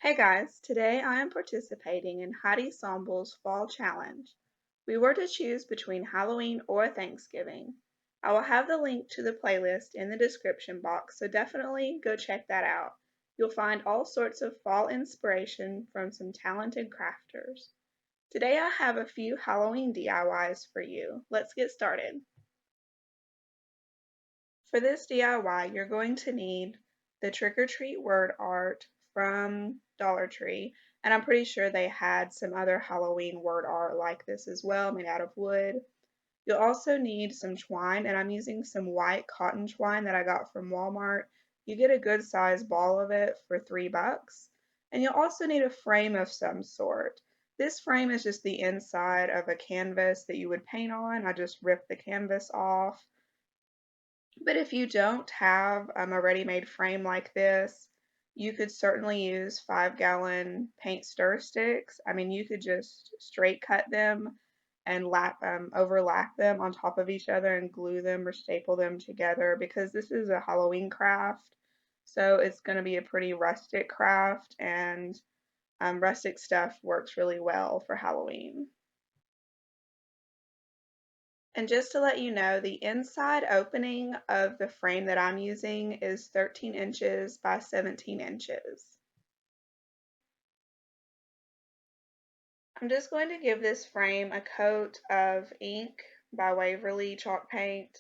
Hey guys, today I am participating in Heidisonboul's Fall Challenge. We were to choose between Halloween or Thanksgiving. I will have the link to the playlist in the description box, so definitely go check that out. You'll find all sorts of fall inspiration from some talented crafters. Today I have a few Halloween DIYs for you. Let's get started. For this DIY, you're going to need the Trick or Treat word art from Dollar Tree, and I'm pretty sure they had some other Halloween word art like this as well, made out of wood. You'll also need some twine, and I'm using some white cotton twine that I got from Walmart. You get a good size ball of it for $3. And you'll also need a frame of some sort. This frame is just the inside of a canvas that you would paint on. I just ripped the canvas off. But if you don't have a ready-made frame like this, you could certainly use 5-gallon paint stir sticks. I mean, you could just straight cut them and overlap them on top of each other and glue them or staple them together because this is a Halloween craft. So it's going to be a pretty rustic craft, and rustic stuff works really well for Halloween. And just to let you know, the inside opening of the frame that I'm using is 13 inches by 17 inches. I'm just going to give this frame a coat of ink by Waverly chalk paint,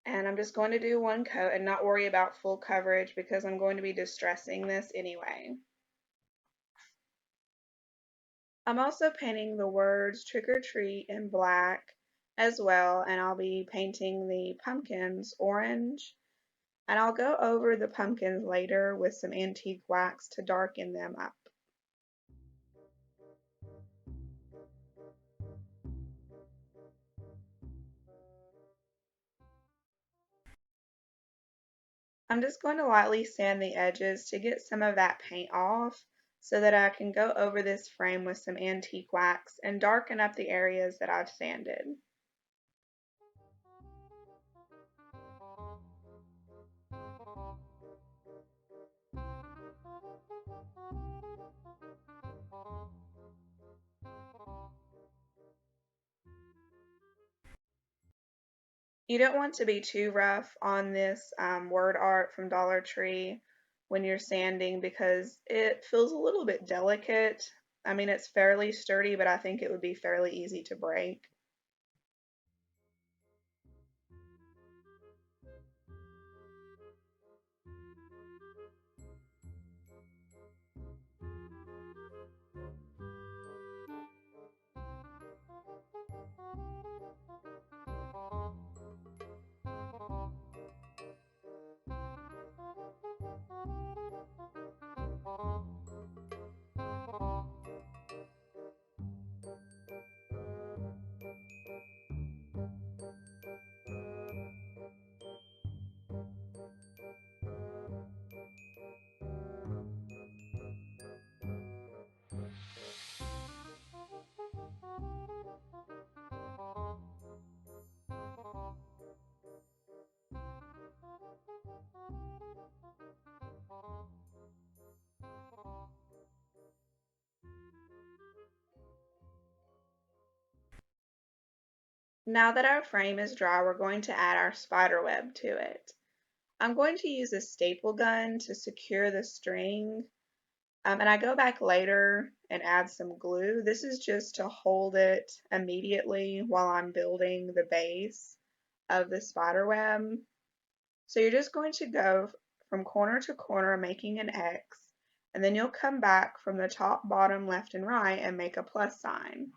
and I'm just going to do one coat and not worry about full coverage because I'm going to be distressing this anyway. I'm also painting the words trick or treat in black as well, and I'll be painting the pumpkins orange. And I'll go over the pumpkins later with some antique wax to darken them up. I'm just going to lightly sand the edges to get some of that paint off so that I can go over this frame with some antique wax and darken up the areas that I've sanded. You don't want to be too rough on this word art from Dollar Tree when you're sanding because it feels a little bit delicate. I mean, it's fairly sturdy, but I think it would be fairly easy to break. Now that our frame is dry, we're going to add our spider web to it. I'm going to use a staple gun to secure the string, and I go back later and add some glue. This is just to hold it immediately while I'm building the base of the spider web. So you're just going to go from corner to corner making an X, and then you'll come back from the top, bottom, left, and right and make a plus sign.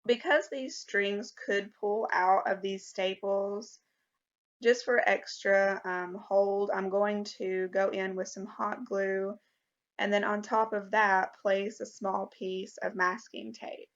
Because these strings could pull out of these staples, just for extra hold, I'm going to go in with some hot glue and then on top of that place a small piece of masking tape.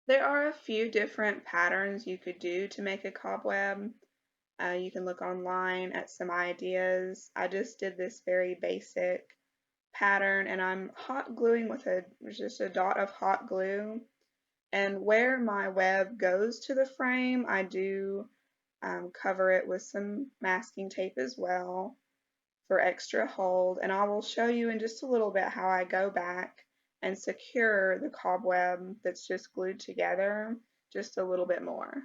There are a few different patterns you could do to make a cobweb. You can look online at some ideas. I just did this very basic pattern and I'm hot gluing with just a dot of hot glue. And where my web goes to the frame, I do cover it with some masking tape as well for extra hold. And I will show you in just a little bit how I go back and secure the cobweb that's just glued together just a little bit more.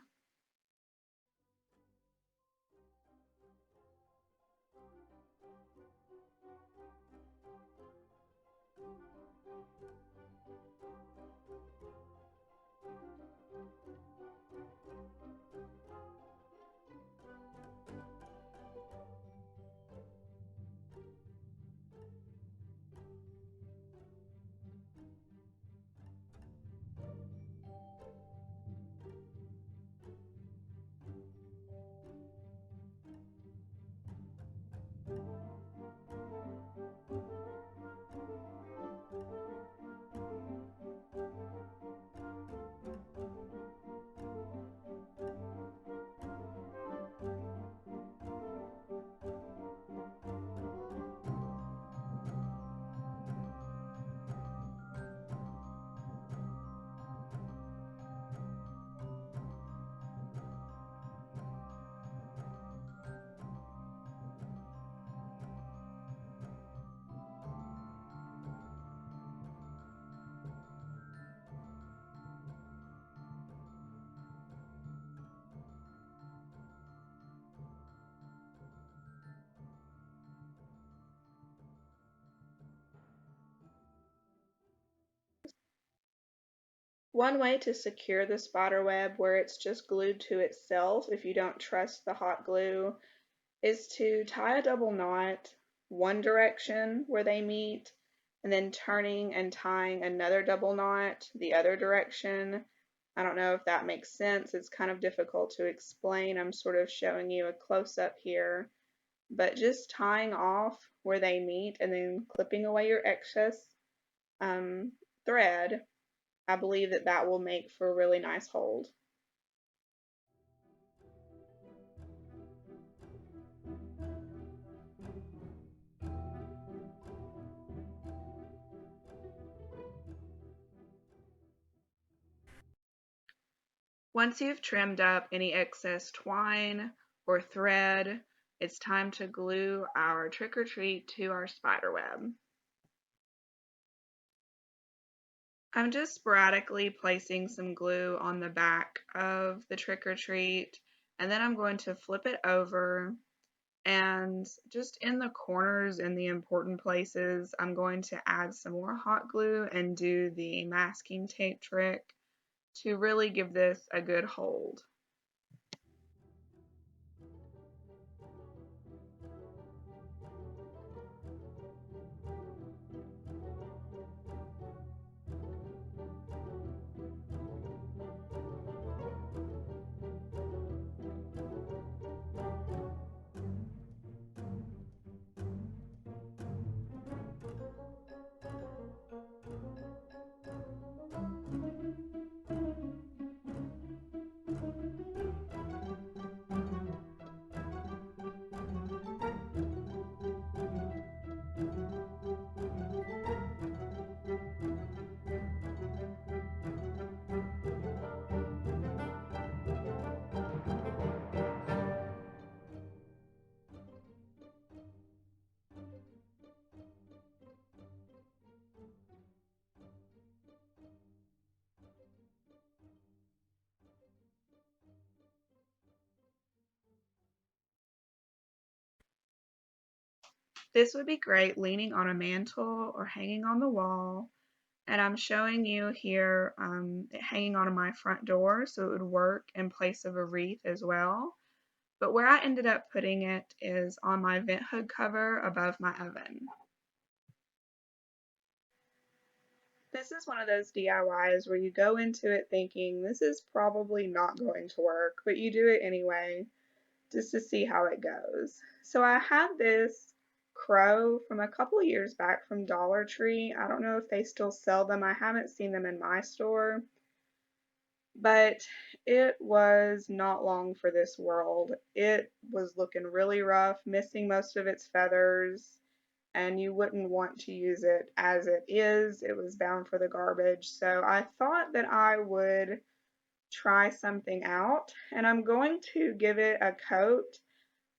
One way to secure the spider web where it's just glued to itself if you don't trust the hot glue is to tie a double knot one direction where they meet and then turning and tying another double knot the other direction. I don't know if that makes sense. It's kind of difficult to explain. I'm sort of showing you a close-up here, but just tying off where they meet and then clipping away your excess thread, I believe that that will make for a really nice hold. Once you've trimmed up any excess twine or thread, it's time to glue our trick-or-treat to our spider web. I'm just sporadically placing some glue on the back of the trick-or-treat, and then I'm going to flip it over, and just in the corners and the important places, I'm going to add some more hot glue and do the masking tape trick to really give this a good hold. This would be great leaning on a mantle or hanging on the wall. And I'm showing you here it hanging on my front door, so it would work in place of a wreath as well. But where I ended up putting it is on my vent hood cover above my oven. This is one of those DIYs where you go into it thinking this is probably not going to work, but you do it anyway just to see how it goes. So I had this crow from a couple years back from Dollar Tree. I don't know if they still sell them. I haven't seen them in my store, but it was not long for this world. It was looking really rough, missing most of its feathers, and you wouldn't want to use it as it is. It was bound for the garbage. So I thought that I would try something out, and I'm going to give it a coat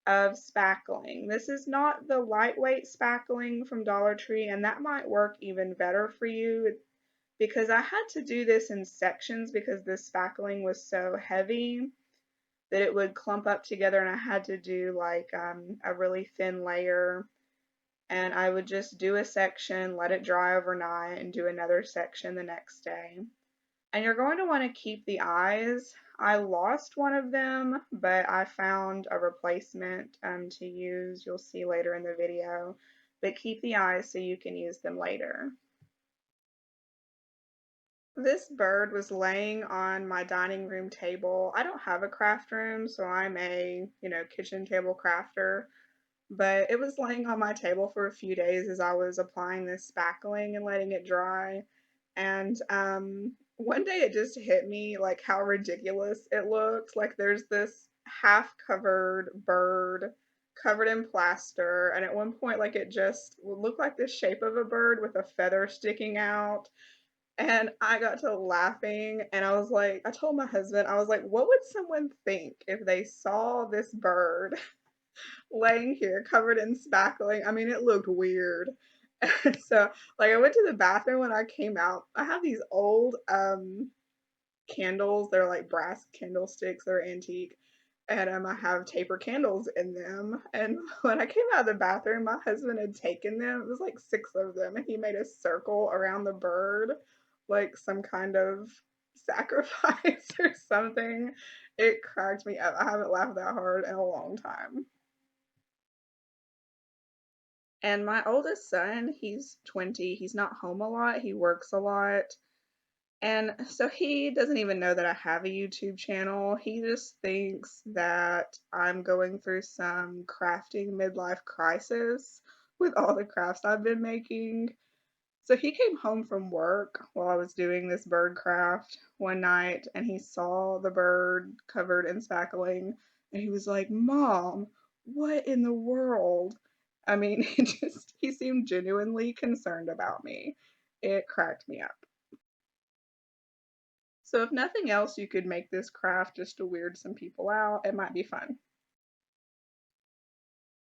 of spackling. This is not the lightweight spackling from Dollar Tree, and that might work even better for you because I had to do this in sections because this spackling was so heavy that it would clump up together, and I had to do like a really thin layer, and I would just do a section, let it dry overnight, and do another section the next day. And you're going to want to keep the eyes. I lost one of them, but I found a replacement to use. You'll see later in the video. But keep the eyes so you can use them later. This bird was laying on my dining room table. I don't have a craft room, so I'm a, kitchen table crafter. But it was laying on my table for a few days as I was applying this spackling and letting it dry. And one day it just hit me like how ridiculous it looked. Like there's this half covered bird covered in plaster, and at one point like it just looked like the shape of a bird with a feather sticking out. And I got to laughing, and I was like, I told my husband, I was like, what would someone think if they saw this bird laying here covered in spackling? I mean, it looked weird. And so, like, I went to the bathroom when I came out. I have these old candles. They're like brass candlesticks. They're antique. And I have taper candles in them. And when I came out of the bathroom, my husband had taken them. It was like 6 of them. And he made a circle around the bird, like some kind of sacrifice or something. It cracked me up. I haven't laughed that hard in a long time. And my oldest son, he's 20. He's not home a lot. He works a lot. And so he doesn't even know that I have a YouTube channel. He just thinks that I'm going through some crafting midlife crisis with all the crafts I've been making. So he came home from work while I was doing this bird craft one night, and he saw the bird covered in spackling, and he was like, "Mom, what in the world?" I mean, he seemed genuinely concerned about me. It cracked me up. So if nothing else, you could make this craft just to weird some people out. It might be fun.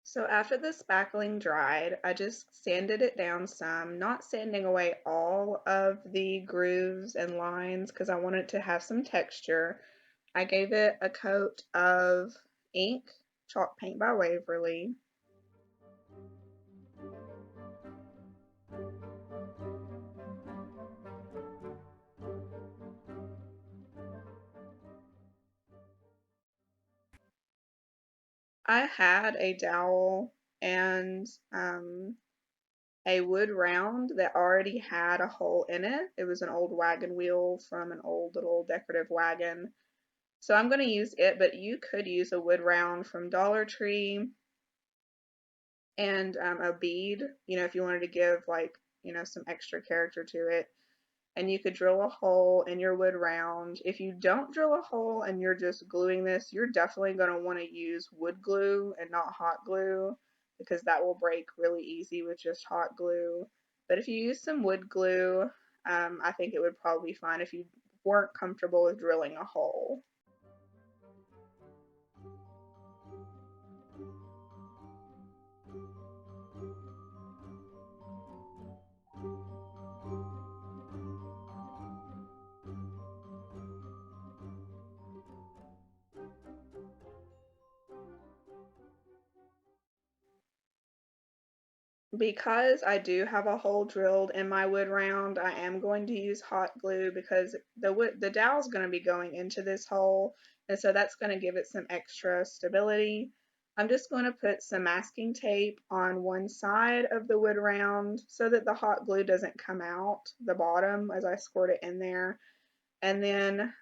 So after the spackling dried, I just sanded it down some, not sanding away all of the grooves and lines because I wanted to have some texture. I gave it a coat of ink, chalk paint by Waverly. I had a dowel and a wood round that already had a hole in it. It was an old wagon wheel from an old little decorative wagon. So I'm going to use it, but you could use a wood round from Dollar Tree and a bead, if you wanted to give like, some extra character to it. And you could drill a hole in your wood round. If you don't drill a hole and you're just gluing this, you're definitely going to want to use wood glue and not hot glue because that will break really easy with just hot glue. But if you use some wood glue, I think it would probably be fine if you weren't comfortable with drilling a hole. Because I do have a hole drilled in my wood round, I am going to use hot glue because the dowel is going to be going into this hole, and so that's going to give it some extra stability. I'm just going to put some masking tape on one side of the wood round so that the hot glue doesn't come out the bottom as I squirt it in there. And then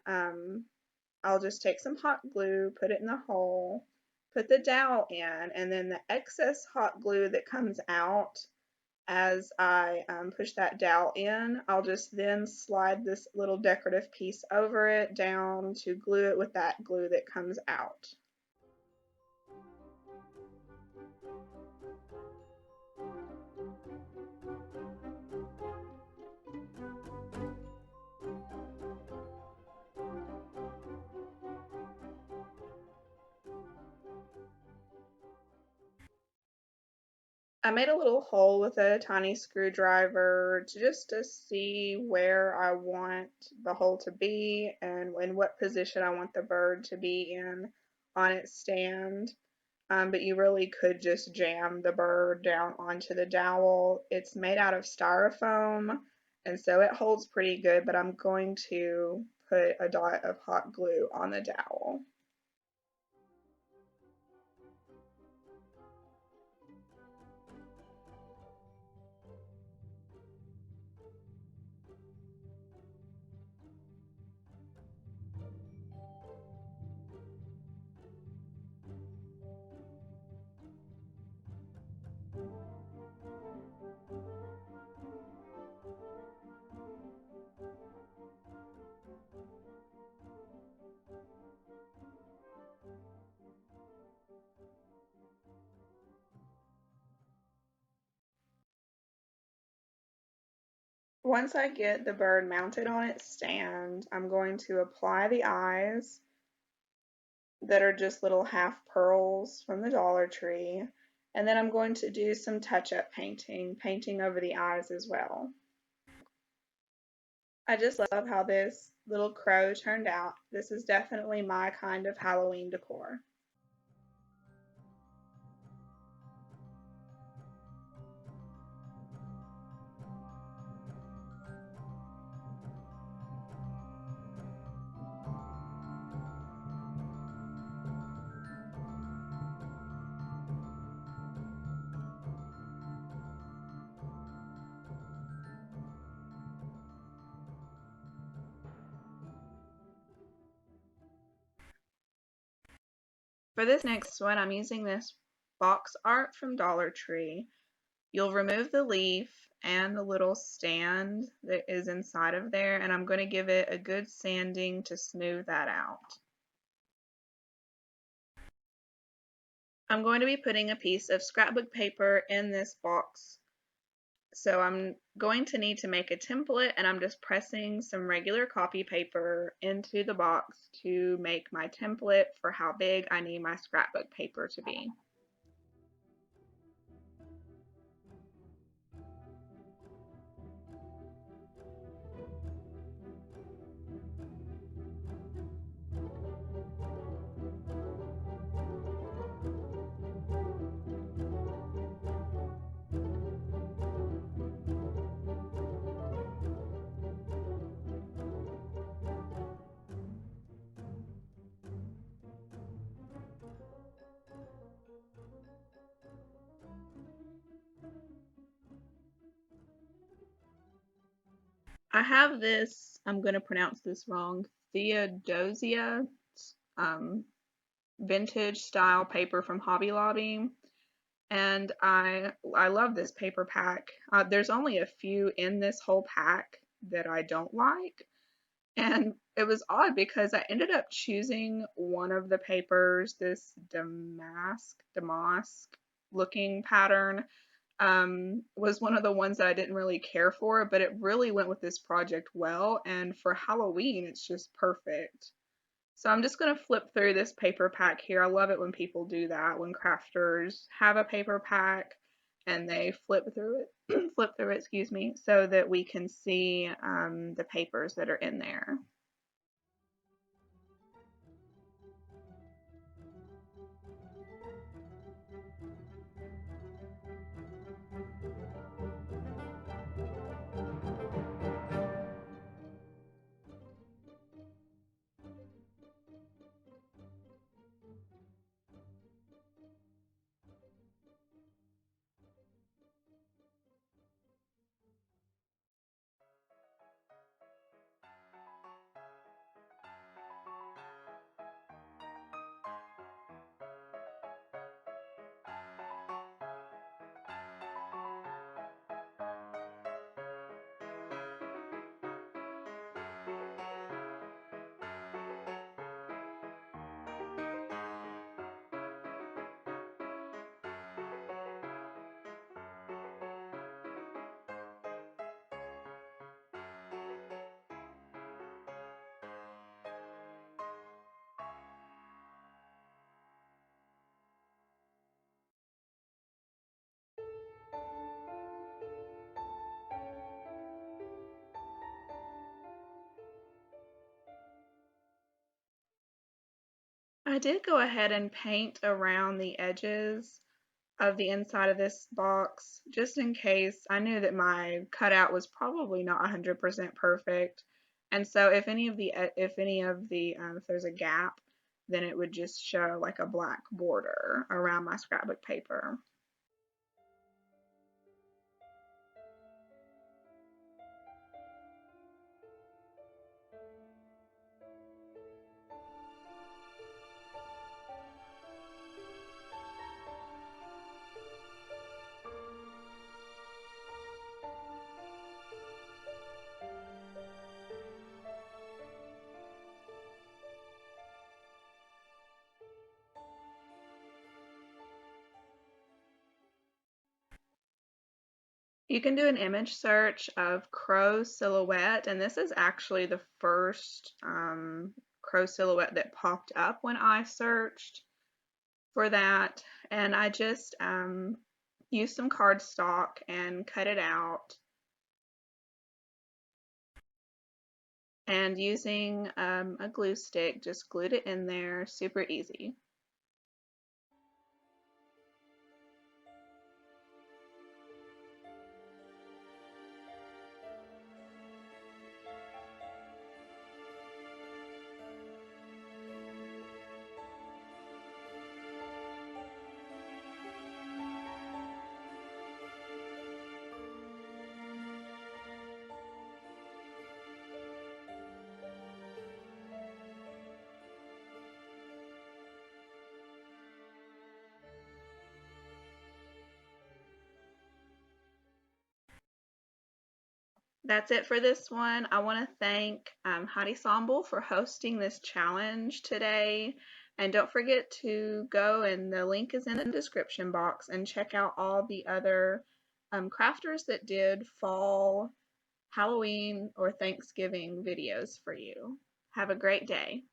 I'll just take some hot glue, put it in the hole, put the dowel in, and then the excess hot glue that comes out as I push that dowel in, I'll just then slide this little decorative piece over it down to glue it with that glue that comes out. I made a little hole with a tiny screwdriver to see where I want the hole to be and in what position I want the bird to be in on its stand. But you really could just jam the bird down onto the dowel. It's made out of styrofoam, and so it holds pretty good, but I'm going to put a dot of hot glue on the dowel. Once I get the bird mounted on its stand, I'm going to apply the eyes that are just little half pearls from the Dollar Tree, and then I'm going to do some touch-up painting over the eyes as well. I just love how this little crow turned out. This is definitely my kind of Halloween decor. For this next one, I'm using this box art from Dollar Tree. You'll remove the leaf and the little stand that is inside of there, and I'm going to give it a good sanding to smooth that out. I'm going to be putting a piece of scrapbook paper in this box. So I'm going to need to make a template, and I'm just pressing some regular copy paper into the box to make my template for how big I need my scrapbook paper to be. I have this, I'm going to pronounce this wrong, Theodosia um, vintage style paper from Hobby Lobby. And I love this paper pack. There's only a few in this whole pack that I don't like. And it was odd because I ended up choosing one of the papers, this damask looking pattern, was one of the ones that I didn't really care for, but it really went with this project well, and for Halloween, it's just perfect. So I'm just going to flip through this paper pack here. I love it when people do that, when crafters have a paper pack and they flip through it, excuse me, so that we can see the papers that are in there. did go ahead and paint around the edges of the inside of this box just in case. I knew that my cutout was probably not 100% perfect, and so if there's a gap, then it would just show like a black border around my scrapbook paper. You can do an image search of crow silhouette, and this is actually the first crow silhouette that popped up when I searched for that. And I just used some cardstock and cut it out. And using a glue stick, just glued it in there, super easy. That's it for this one. I want to thank Heidisonboull for hosting this challenge today. And don't forget to go, and the link is in the description box, and check out all the other crafters that did fall, Halloween, or Thanksgiving videos for you. Have a great day.